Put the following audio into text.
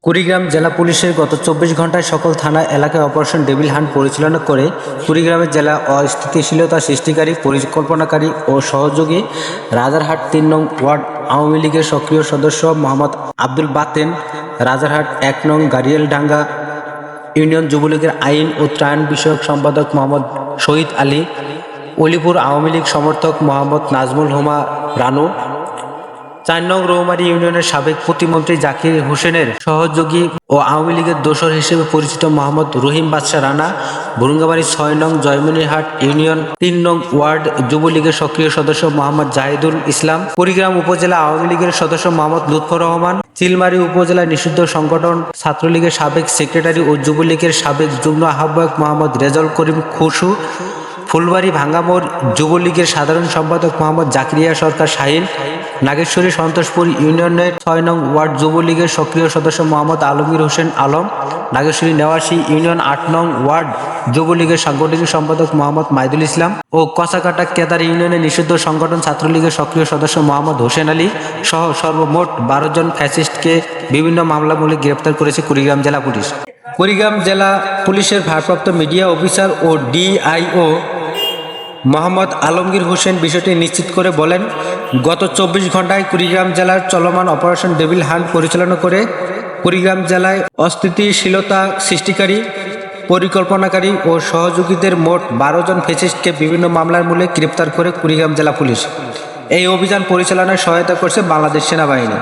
কুড়িগ্রাম জেলা পুলিশের গত ২৪ ঘন্টায় সকল থানা এলাকায় অপারেশন ডেভিল হান্ট পরিচালনা করে কুড়িগ্রামের জেলা অস্থিতিশীলতা সৃষ্টিকারী, পরিকল্পনাকারী ও সহযোগী রাজারহাট ৩ নং ওয়ার্ড আওয়ামী লীগের সক্রিয় সদস্য মোহাম্মদ আব্দুল বাতেন, রাজারহাট ১ নং গাড়িয়ালডাঙ্গা ইউনিয়ন যুবলীগের আইন ও ত্রাণ বিষয়ক সম্পাদক মোহাম্মদ শহীদ আলী, অলিপুর আওয়ামী লীগ সমর্থক মোহাম্মদ নাজমুল হুমা রানু, ৪ নং রৌমারী ইউনিয়নের সাবেক প্রতিমন্ত্রী জাকির হোসেনের সহযোগী ও আওয়ামী লীগের দোসর হিসেবে পরিচিত মোহাম্মদ রহিম বাদশা রানা, ভুরুঙ্গাবাড়ি ৬ নং জয়মনিরহাট ইউনিয়ন ৩ নং ওয়ার্ড যুবলীগের সক্রিয় সদস্য মোহাম্মদ জাহিদুল ইসলাম, কুড়িগ্রাম উপজেলা আওয়ামী লীগের সদস্য মোহাম্মদ লুৎফর রহমান, চিলমারী উপজেলা নিষিদ্ধ সংগঠন ছাত্রলীগের সাবেক সেক্রেটারি ও যুবলীগের সাবেক যুগ্ম আহ্বায়ক মোহাম্মদ রেজাউল করিম খুশু, ফুলবাড়ী ভাঙ্গামোড় যুবলীগের সাধারণ সম্পাদক মোহাম্মদ জাকিরিয়া সরকার শাহিন, নাগেশ্বরী সন্তোষপুর ইউনিয়নের ৬ নং ওয়ার্ড যুবলীগের সক্রিয় সদস্য মোহাম্মদ আলমগীর হোসেন আলম, নাগেশ্বরী নেওয়াশী ইউনিয়ন ৮ নং ওয়ার্ড যুবলীগের সাংগঠনিক সম্পাদক মোহাম্মদ মাইদুল ইসলাম ও কচাকাটা কেদার ইউনিয়নের নিষিদ্ধ সংগঠন ছাত্রলীগের সক্রিয় সদস্য মোহাম্মদ হোসেন আলী সহ সর্বমোট ১২ জন ফ্যাসিস্টকে বিভিন্ন মামলামূলে গ্রেপ্তার করেছে কুড়িগ্রাম জেলা পুলিশ। কুড়িগ্রাম জেলা পুলিশের ভারপ্রাপ্ত মিডিয়া অফিসার ও ডিআইও মোহাম্মদ আলমগীর হোসেন বিষয়টি নিশ্চিত করে বলেন, গত ২৪ ঘন্টায় কুড়িগ্রাম জেলার চলমান অপারেশন ডেভিল হান্ট পরিচালনা করে কুড়িগ্রাম জেলায় অস্থিতিশীলতা সৃষ্টিকারী, পরিকল্পনাকারী ও সহযোগীদের মোট ১২ জন ফ্যাসিস্টকে বিভিন্ন মামলার মূলে গ্রেপ্তার করে কুড়িগ্রাম জেলা পুলিশ। এই অভিযান পরিচালনায় সহায়তা করছে বাংলাদেশ সেনাবাহিনী।